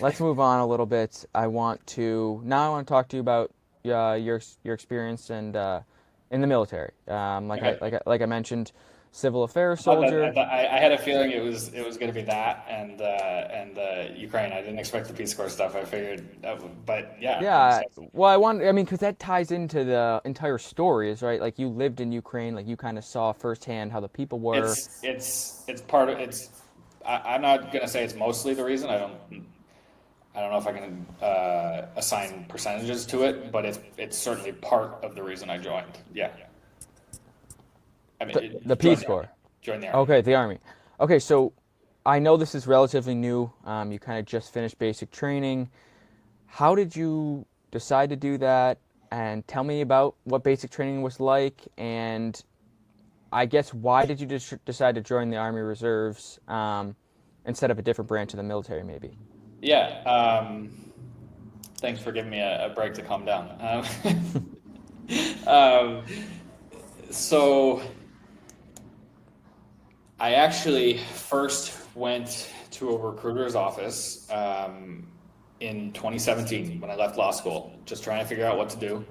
let's move on a little bit. I want to talk to you about your experience and in the military. Okay. Like I mentioned, civil affairs I thought that soldier. I had a feeling it was going to be that and Ukraine. I didn't expect the Peace Corps stuff. I figured, but yeah, Yeah, well, I mean, because that ties into the entire story, is right? Like you lived in Ukraine, like you kind of saw firsthand how the people were. it's part of it's. I'm not going to say it's mostly the reason. I don't know if I can assign percentages to it, but it's certainly part of the reason I joined. Yeah, I mean, The joined Peace the army. Corps. Joined the army. Okay, the Army. Okay, so I know this is relatively new. You kind of just finished basic training. How did you decide to do that? And tell me about what basic training was like. And I guess why did you just decide to join the Army Reserves instead of a different branch of the military, maybe? Yeah. Thanks for giving me a break to calm down. Um, so I actually first went to a recruiter's office in 2017 when I left law school, just trying to figure out what to do.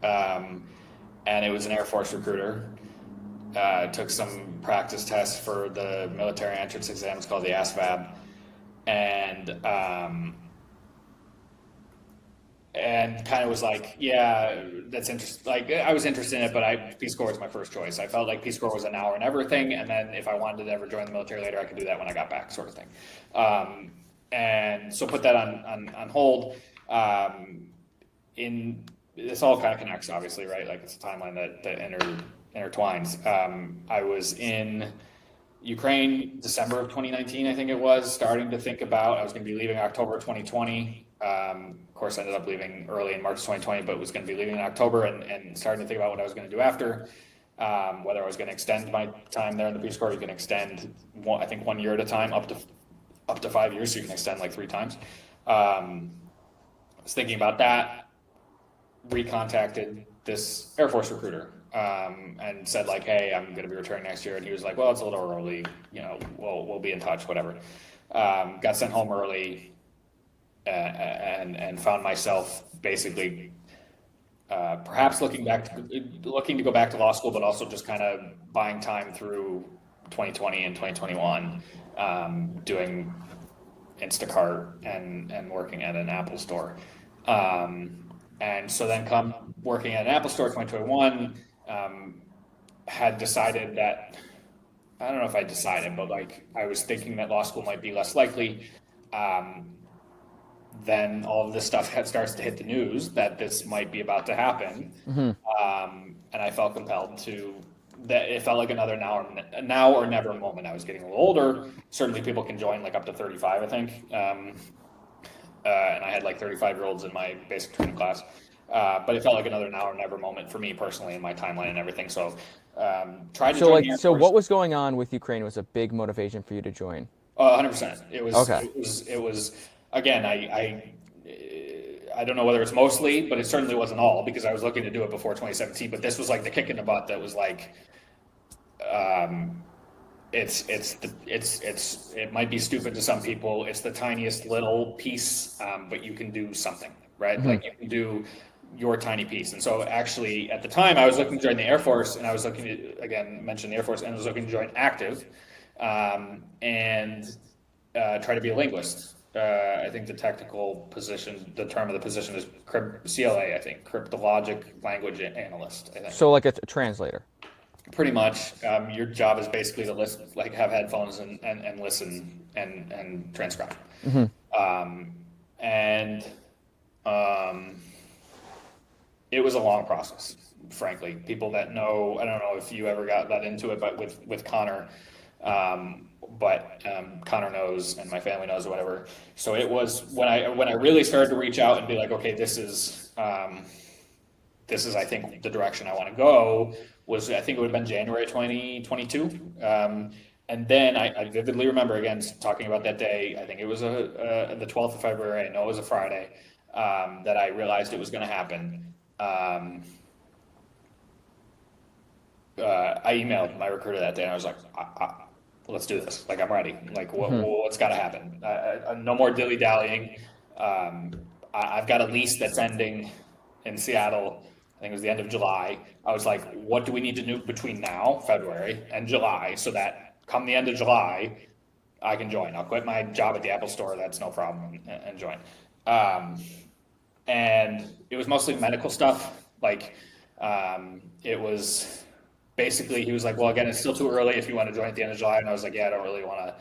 Um, and it was an Air Force recruiter. Took some practice tests for the military entrance exam. It's called the ASVAB, and kind of was like, yeah, that's interesting. Like I was interested in it, but Peace Corps was my first choice. I felt like Peace Corps was a now or never thing, and then if I wanted to ever join the military later, I could do that when I got back, sort of thing. And so put that on hold. Um, in This all kind of connects, obviously, right? Like it's a timeline that intertwines. I was in Ukraine, December of 2019, I think it was, starting to think about I was going to be leaving October 2020. Of course, I ended up leaving early in March 2020, but was going to be leaving in October and starting to think about what I was going to do after. Whether I was going to extend my time there in the Peace Corps, you can extend, I think, 1 year at a time, up to 5 years, so you can extend like 3 times. I was thinking about that, recontacted this Air Force recruiter and said like, "Hey, I'm going to be returning next year," and he was like, "Well, it's a little early. We'll be in touch, whatever." Got sent home early and found myself basically perhaps looking to go back to law school, but also just kind of buying time through 2020 and 2021, doing Instacart and working at an Apple store. And so then come working at an Apple store 2021, had decided that, I don't know if I decided, but like I was thinking that law school might be less likely. Um, then all of this stuff starts to hit the news that this might be about to happen. Hmm. And I felt compelled to, that it felt like another now or never moment. I was getting a little older. Certainly people can join like up to 35, I think. And I had like 35-year-olds in my basic training class. But it felt like another now or never moment for me personally in my timeline and everything. So tried to join the Air So Force. what was going on with Ukraine was a big motivation for you to join. 100%. It was Okay. it was it was again. I don't know whether it's mostly, but it certainly wasn't all because I was looking to do it before 2017. But this was like the kick in the butt that was like, um, it might be stupid to some people. It's the tiniest little piece, but you can do something, right? Hmm. Like you can do your tiny piece. And so actually at the time I was looking to join the Air Force and I was looking to, again, mention the Air Force, and I was looking to join active, and try to be a linguist. I think the technical position, the term of the position is CLA, I think, cryptologic language analyst, I think. So like a translator. Pretty much, your job is basically to listen, like have headphones and listen and transcribe. Hmm. And it was a long process, frankly. People that know, I don't know if you ever got into it, but with Connor, Connor knows, and my family knows, or whatever. So it was when I really started to reach out and be like, okay, this is I think the direction I want to go. Was I think it would have been January 2022. And then I vividly remember again talking about that day. I think it was the 12th of February. I know it was a Friday, that I realized it was going to happen. I emailed my recruiter that day and I was like, let's do this. Like, I'm ready. Like, what's got to happen? No more dilly dallying. I've got a lease that's ending in Seattle. I think it was the end of July. I was like, what do we need to do between now, February, and July, so that come the end of July, I can join. I'll quit my job at the Apple Store. That's no problem, and join. Um, and it was mostly medical stuff. Like, it was basically, he was like, well, again, it's still too early if you want to join at the end of July. And I was like, yeah, I don't really want to.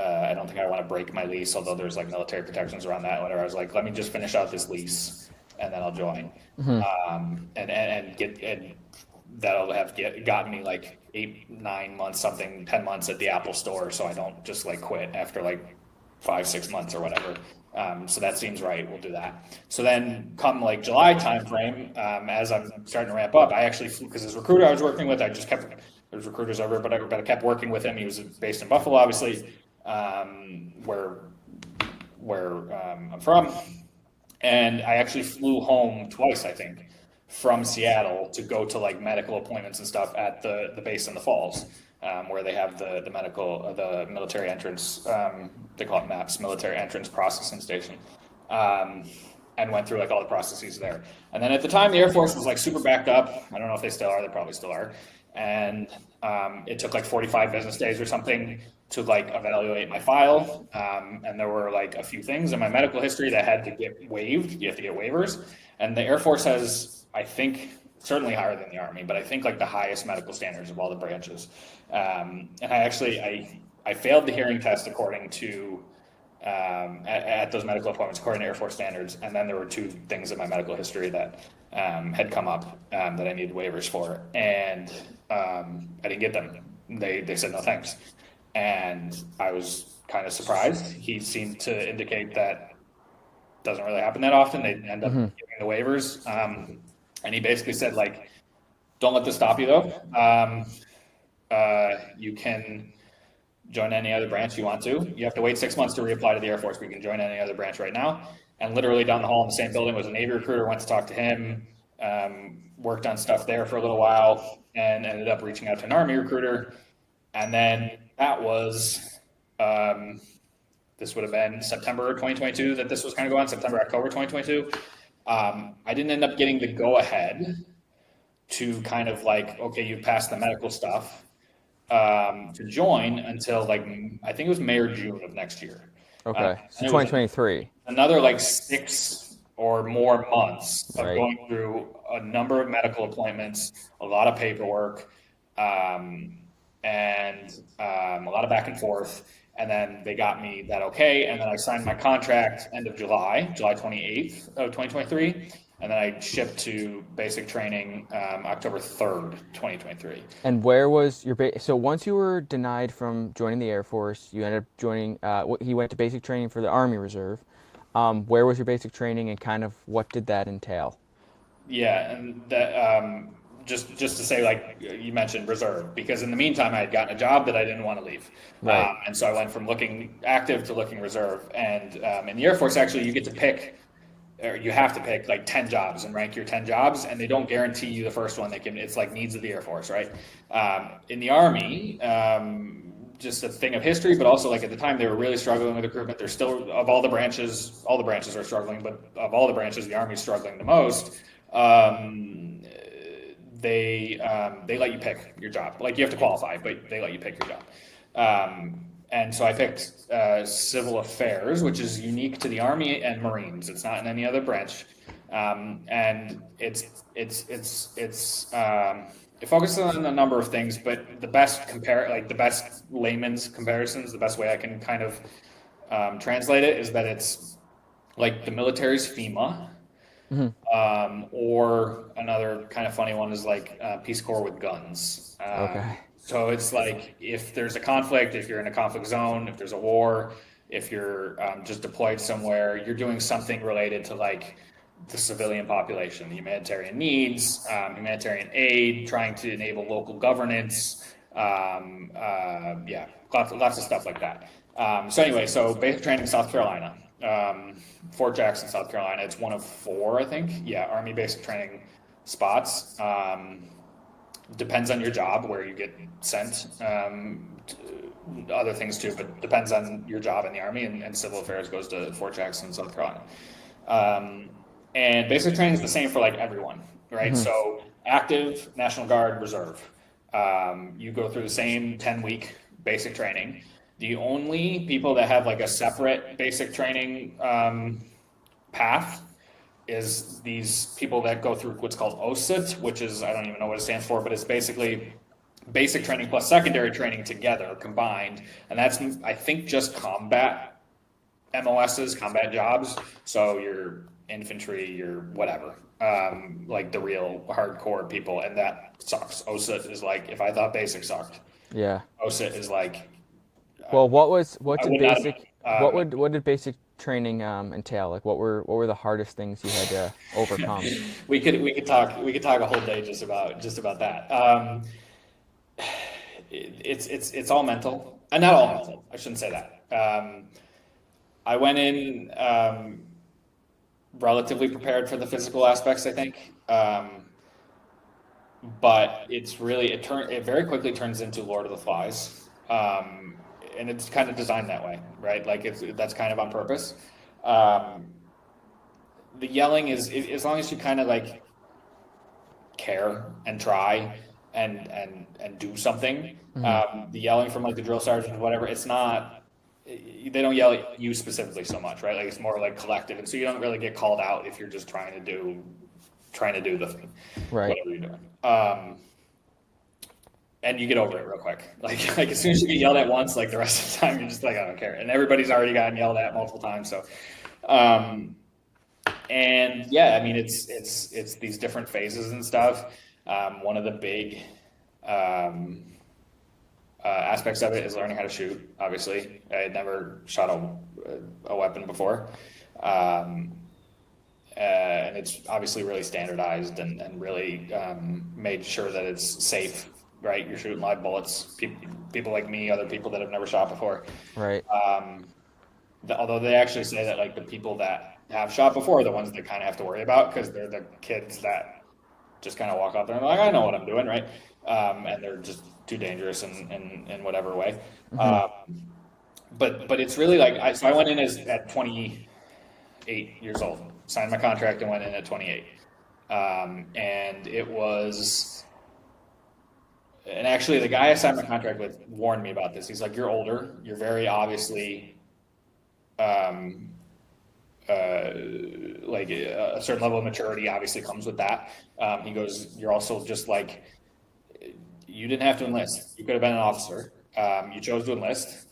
I don't think I want to break my lease, although there's like military protections around that. Whatever. I was like, let me just finish out this lease, and then I'll join. And get, and that'll have gotten me like 8, 9 months, something, 10 months at the Apple Store, so I don't just like quit after like 5, 6 months or whatever. So that seems right. We'll do that. So then come like July timeframe, as I'm starting to ramp up, I actually flew, because this recruiter I was working with, I just kept, there's recruiters over, but I kept working with him. He was based in Buffalo, obviously, where I'm from. And I actually flew home twice, I think, from Seattle to go to like medical appointments and stuff at the base in the Falls, where they have the military entrance, they call it MAPS, military entrance processing station, and went through like all the processes there. And then at the time, the Air Force was like super backed up. I don't know if they still are. They probably still are. And it took like 45 business days or something to like evaluate my file. And there were like a few things in my medical history that had to get waived. You have to get waivers. And the Air Force has, I think, certainly higher than the Army, but I think like the highest medical standards of all the branches. And I failed the hearing test according to, at those medical appointments, according to Air Force standards. And then there were 2 things in my medical history that had come up that I needed waivers for. And I didn't get them. They said no thanks. And I was kind of surprised. He seemed to indicate that doesn't really happen that often. They end up giving the waivers. And he basically said, like, don't let this stop you, though. You can join any other branch you want to. You have to wait 6 months to reapply to the Air Force, but you can join any other branch right now. And literally down the hall in the same building was a Navy recruiter, went to talk to him, worked on stuff there for a little while, and ended up reaching out to an Army recruiter. And then that was, this would have been September 2022 that this was kind of going on, September, October 2022. I didn't end up getting the go-ahead to kind of like, okay, you've passed the medical stuff, to join until like, I think it was May or June of next year. Okay, so 2023. Another like 6 or more months of going through a number of medical appointments, a lot of paperwork, and a lot of back and forth. And then they got me that okay. And then I signed my contract end of July 28th of 2023. And then I shipped to basic training October 3rd, 2023. And where was your base? So once you were denied from joining the Air Force, you ended up joining, he went to basic training for the Army Reserve. Where was your basic training and kind of what did that entail? Yeah, and that, just to say, like you mentioned, reserve, because in the meantime I had gotten a job that I didn't want to leave, and so I went from looking active to looking reserve. And in the Air Force, actually, you get to pick, or you have to pick like 10 jobs and rank your 10 jobs, and they don't guarantee you the first one. It's like needs of the Air Force, right? In the Army, just a thing of history, but also like at the time they were really struggling with recruitment. They're still, of all the branches are struggling, but of all the branches, the Army's struggling the most. They let you pick your job. Like you have to qualify, but they let you pick your job. And so I picked civil affairs, which is unique to the Army and Marines. It's not in any other branch, and it focuses on a number of things. But the best layman's comparisons, the best way I can kind of translate it is that it's like the military's FEMA. Or another kind of funny one is like Peace Corps with guns. Okay. So it's like if there's a conflict, if you're in a conflict zone, if there's a war, if you're just deployed somewhere, you're doing something related to like the civilian population, the humanitarian needs, humanitarian aid, trying to enable local governance, lots of stuff like that. So anyway, so basic training in South Carolina. Fort Jackson, South Carolina. It's one of 4, I think. Yeah, Army basic training spots. Depends on your job where you get sent. Other things too, but depends on your job in the Army, and civil affairs goes to Fort Jackson, South Carolina. Um, and basic training is the same for like everyone, right? Mm-hmm. So active, National Guard, Reserve. You go through the same 10-week basic training. The only people that have like a separate basic training path is these people that go through what's called OSIT, which is, I don't even know what it stands for, but it's basically basic training plus secondary training together combined. And that's, I think, just combat MOSs, combat jobs. So your infantry, your whatever, like the real hardcore people. And that sucks. OSIT is like, if I thought basic sucked, Yeah. OSIT is like, Well, what I did would not basic have, what did basic training entail? Like what were the hardest things you had to overcome? we could talk a whole day just about that. It's all mental, and not all mental. I shouldn't say that. I went in relatively prepared for the physical aspects, I think, but it very quickly turns into Lord of the Flies, and it's kind of designed that way, right? Like that's kind of on purpose. Um, the yelling is as long as you kind of like care and try and do something. Hmm. The yelling from like the drill sergeant or whatever, it's not. They don't yell at you specifically so much, right? Like it's more like collective, and so you don't really get called out if you're just trying to do the thing, Right. whatever you're doing. And you get over it real quick. Like as soon as you get yelled at once, like the rest of the time you're just like, I don't care. And everybody's already gotten yelled at multiple times. So and yeah, I mean it's these different phases and stuff. One of the big aspects of it is learning how to shoot. Obviously, I had never shot a weapon before, and it's obviously really standardized and really made sure that it's safe. Right, you're shooting live bullets. People like me, other people that have never shot before. Right. Although they actually say that like the people that have shot before are the ones that kind of have to worry about because they're the kids that just kind of walk out there and they're like, I know what I'm doing, right? And they're just too dangerous in whatever way. Hmm. But it's really like so I went in at 28 years old, signed my contract and went in at 28, and it was. And actually, the guy I signed my contract with warned me about this. He's like, "You're older. You're very obviously um, like a certain level of maturity obviously comes with that." He goes, "You're also just like you didn't have to enlist. You could have been an officer. You chose to enlist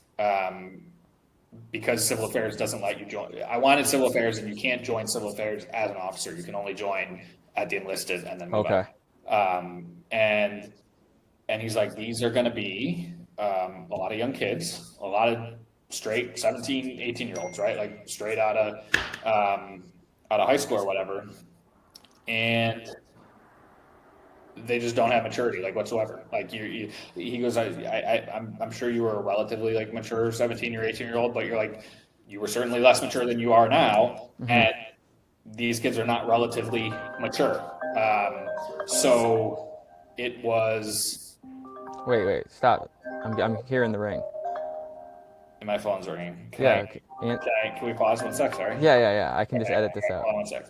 because civil affairs doesn't let you join. I wanted civil affairs, and you can't join civil affairs as an officer. You can only join at the enlisted and then move Okay. up." And he's like, these are going to be a lot of young kids, a lot of straight 17, 18-year-olds, right? Like straight out of high school or whatever. And they just don't have maturity, like whatsoever. Like he goes, I'm sure you were a relatively like mature 17 or 18-year-old, but you're like, you were certainly less mature than you are now. Hmm. And these kids are not relatively mature. So it was. Wait, stop. I'm hearing the ring. And my phone's ringing. Yeah. Okay. Can we pause 1 sec? Sorry. Yeah. I can just Okay, edit this okay, out. hold on 1 sec.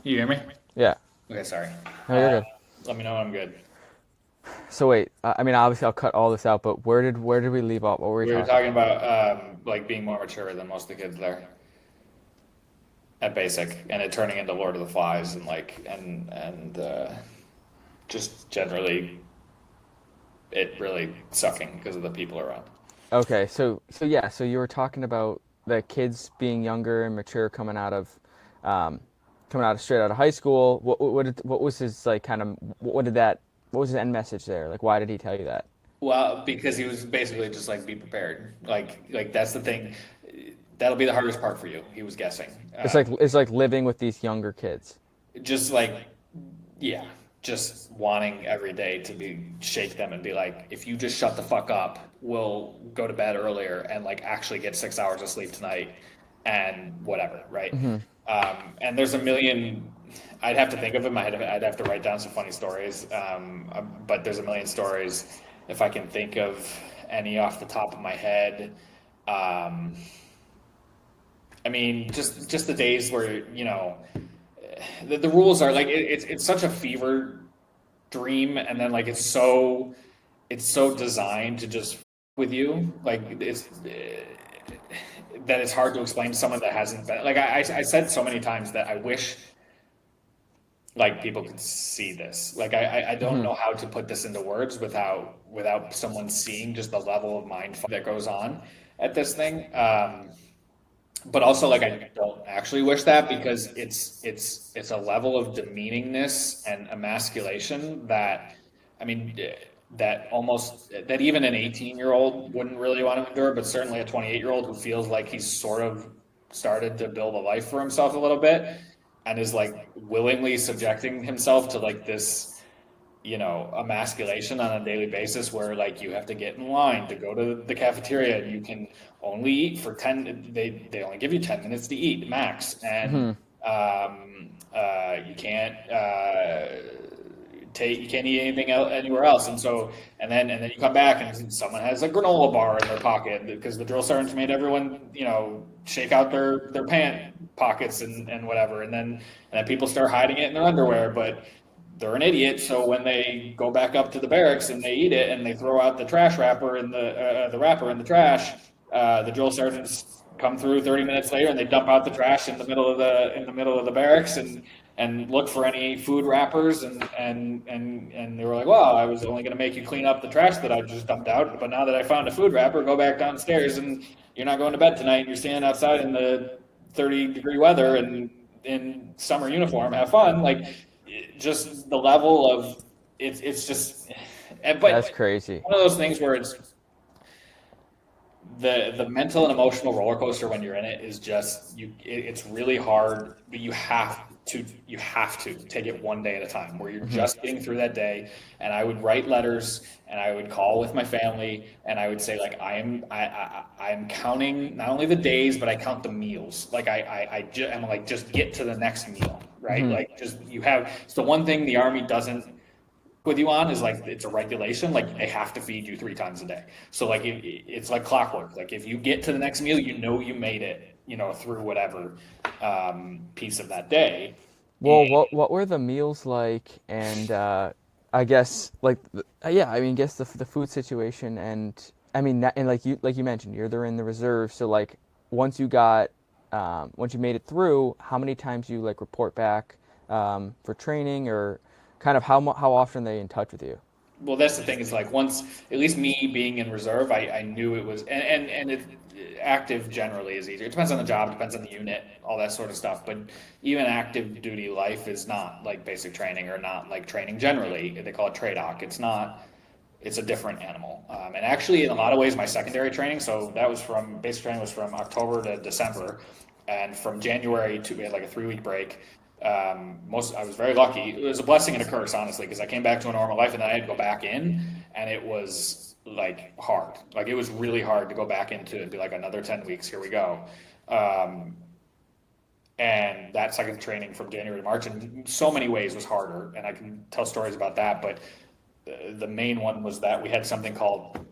You hear me? Yeah. Okay, sorry. No, you're good. Let me know when I'm good. So wait, I mean, obviously I'll cut all this out, but where did we leave off? What were we We were talking talking about? about like being more mature than most of the kids there at basic, and it turning into Lord of the Flies and like and just generally it really sucking because of the people around. Okay, so you were talking about the kids being younger and mature um, coming out of straight out of high school. What was his like kind of what was his end message there? Like, why did he tell you that? Well, because he was basically just like, be prepared. Like that's the thing. That'll be the hardest part for you. He was guessing. It's like living with these younger kids. Just like, yeah, just wanting every day to be shake them and be like, if you just shut the fuck up, we'll go to bed earlier and like actually get 6 hours of sleep tonight and whatever, right? Hmm. And there's a million. I'd have to think of them. I'd have to write down some funny stories. But there's a million stories. If I can think of any off the top of my head, um, I mean, just the days where the rules are like it's such a fever dream, and then like it's so designed to just with you, like it's that it's hard to explain to someone that hasn't been. Like I said so many times that I wish like people could see this. Like I don't Hmm. know how to put this into words without someone seeing just the level of mind fuck that goes on at this thing. But also like I don't actually wish that because it's a level of demeaningness and emasculation that I mean that even an 18-year-old wouldn't really want to endure, but certainly a 28-year-old who feels like he's sort of started to build a life for himself a little bit and is like willingly subjecting himself to like this emasculation on a daily basis where like you have to get in line to go to the cafeteria and you can only eat for 10, they only give you 10 minutes to eat max. And Hmm. you can't you can't eat anything else anywhere else. And then you come back and someone has a granola bar in their pocket because the drill sergeants made everyone shake out their pant pockets and whatever. And then people start hiding it in their underwear, but they're an idiot. So when they go back up to the barracks and they eat it and they throw out the trash wrapper in the wrapper in the trash, the drill sergeants come through 30 minutes later and they dump out the trash in the middle of the barracks and look for any food wrappers and they were like, well, I was only going to make you clean up the trash that I just dumped out, but now that I found a food wrapper, go back downstairs and you're not going to bed tonight. And you're standing outside in the 30-degree weather and in summer uniform, have fun. Like just the level of it's just That's but crazy. one of those things where it's the mental and emotional roller coaster when you're in it is just it's really hard, but you have to take it one day at a time where you're Hmm. just getting through that day. And I would write letters and I would call with my family and I would say like I'm counting not only the days but I count the meals. Like I'm like, just get to the next meal, right? Hmm. Like just it's the one thing the army doesn't with you on is like it's a regulation. Like they have to feed you 3 times a day. So like it's like clockwork. Like if you get to the next meal, you made it. Through whatever piece of that day. And Well, what were the meals like? And I guess yeah, I mean, guess the food situation, and I mean, and like you mentioned, you're in the reserve, so like once once you made it through, how many times you like report back for training, or kind of how often are they in touch with you? well, that's the thing is like once at least me being in reserve, I knew it was and it active generally is easier. It depends on the job, depends on the unit, all that sort of stuff. But even active duty life is not like basic training or not like training generally. They call it TRADOC. It's not. It's a different animal. And actually, in a lot of ways, my secondary training. So that was from basic training was from October to December, and from January to we had like a 3 week break. I was very lucky. It was a blessing and a curse, honestly, because I came back to a normal life and then I had to go back in, and it was like hard. Like it was really hard to go back into it and be like another 10 weeks. Here we go. Um, and that second training from January to March, in so many ways, was harder. And I can tell stories about that, but the main one was that we had something called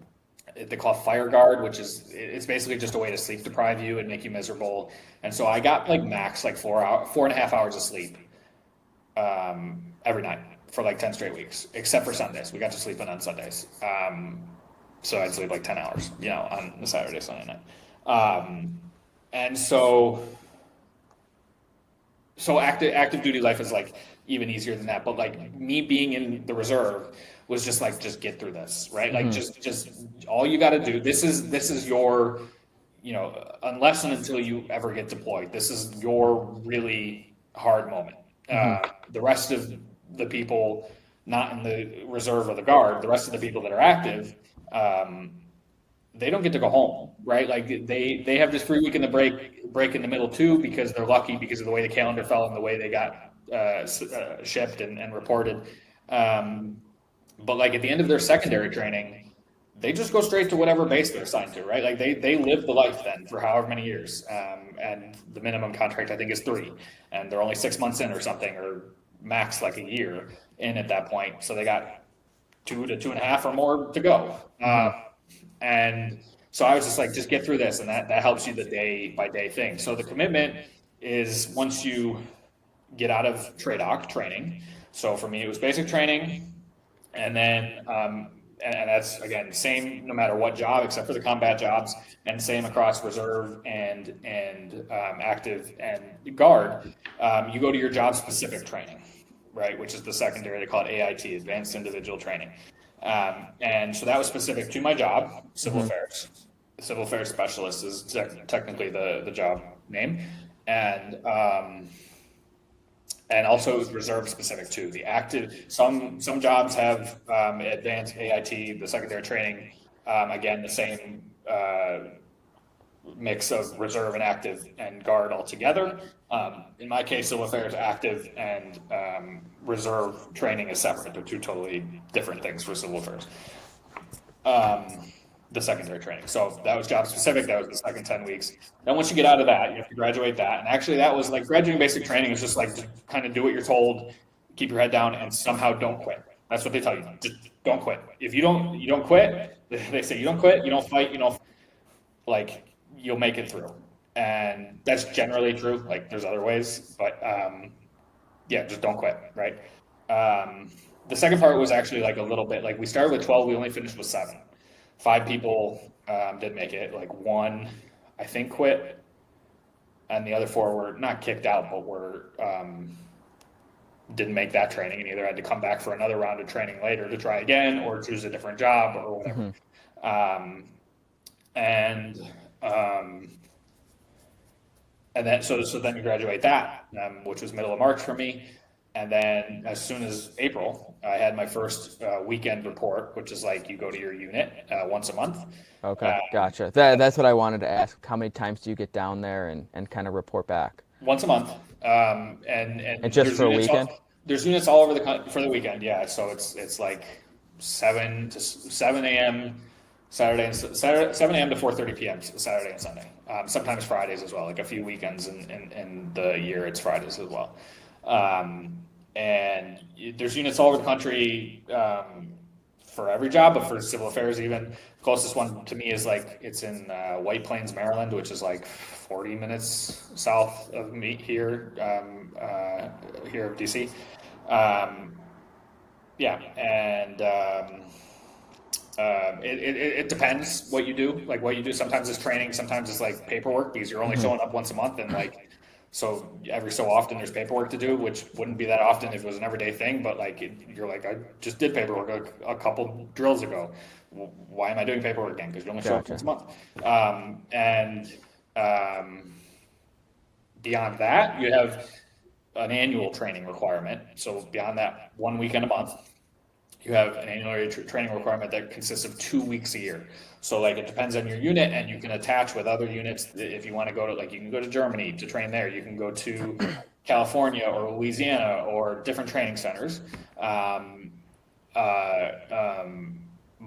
they call it fire guard, which is it's basically just a way to sleep deprive you and make you miserable. And so I got like max like 4.5 hours of sleep every night for like 10 straight weeks, except for Sundays. We got to sleep in on Sundays. So I'd sleep like 10 hours, on the Saturday, Sunday night. And so So active duty life is like even easier than that. But like me being in the reserve was just like, just get through this, right? Like just all you got to do. This is your, unless and until you ever get deployed, this is your really hard moment. The rest of the people not in the reserve or the guard, the rest of the people that are active, they don't get to go home, right? Like they have this free week in the break in the middle too, because they're lucky because of the way the calendar fell and the way they got shipped and reported. But like at the end of their secondary training, they just go straight to whatever base they're assigned to, right? Like they live the life then for however many years, and the minimum contract I think is 3, and they're only 6 months in or something, or max like a year in at that point. So they got 2 to 2.5 or more to go. And so I was just like, just get through this, and that helps you the day by day thing. So the commitment is once you get out of TRADOC training. So for me, it was basic training, and then and that's again same no matter what job except for the combat jobs, and same across reserve and active and guard. You go to your job specific training, right? Which is the secondary. They call it AIT, Advanced Individual Training. And so that was specific to my job, civil affairs. Civil affairs specialist is technically the job name, and also it was reserve specific too. The active, some jobs have advanced AIT, the secondary training. Again, the same mix of reserve and active and guard all together. In my case, civil affairs active and reserve training is separate. They're 2 totally different things for civil affairs. The secondary training. So that was job specific. That was the second 10 weeks. Then once you get out of that, you have to graduate that. And actually that was like graduating basic training is just like to kind of do what you're told, keep your head down, and somehow don't quit. That's what they tell you. Just don't quit. If you don't quit, they say you don't quit, you don't fight, like you'll make it through. And that's generally true. Like there's other ways, but yeah, just don't quit, right? The second part was actually like a little bit, like we started with 12, we only finished with 7. 5 people did make it, like 1, I think, quit, and the other 4 were not kicked out, but were didn't make that training and either had to come back for another round of training later to try again or choose a different job or whatever. And then so then you graduate that, which was middle of March for me. And then as soon as April, I had my first weekend report, which is like you go to your unit once a month. Okay, gotcha. That's what I wanted to ask. How many times do you get down there and kind of report back? Once a month. And just for a weekend? There's units all over the country for the weekend, yeah. So it's like 7 a.m. Saturday and 7 a.m. to 4:30 p.m. Saturday and Sunday. Sometimes Fridays as well. Like a few weekends in the year, it's Fridays as well. And there's units all over the country for every job, but for civil affairs even. The closest one to me is like it's in White Plains, Maryland, which is like 40 minutes south of me here of DC. Yeah, and it depends what you do. Like what you do. Sometimes it's training, sometimes it's like paperwork because you're only showing up once a month, and like so every so often there's paperwork to do, which wouldn't be that often if it was an everyday thing. But like you're like, I just did paperwork a couple drills ago. Why am I doing paperwork again? Because you only show up once a month. Beyond that, you have an annual training requirement. So beyond that, 1 weekend a month, you have an annual training requirement that consists of 2 weeks a year. So like it depends on your unit, and you can attach with other units if you want to go to, like you can go to Germany to train there. You can go to California or Louisiana or different training centers.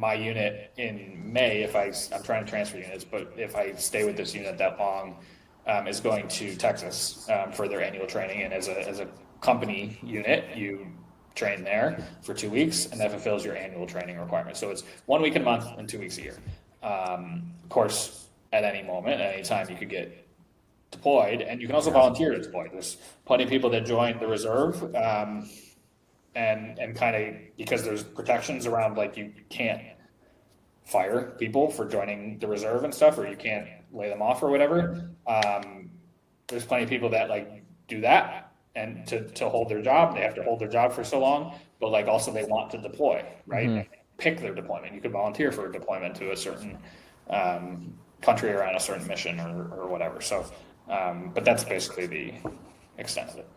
My unit in May, I'm trying to transfer units, but if I stay with this unit that long, is going to Texas for their annual training. And as a company unit, you train there for 2 weeks, and that fulfills your annual training requirement. So it's 1 week a month and 2 weeks a year. Of course, at any moment, at any time, you could get deployed, and you can also volunteer to deploy. There's plenty of people that join the reserve, and kind of because there's protections around, like you can't fire people for joining the reserve and stuff, or you can't lay them off or whatever. There's plenty of people that like do that and to hold their job. They have to hold their job for so long, but like also they want to deploy, right? And pick their deployment. You could volunteer for a deployment to a certain country or on a certain mission or whatever. So, but that's basically the extent of it.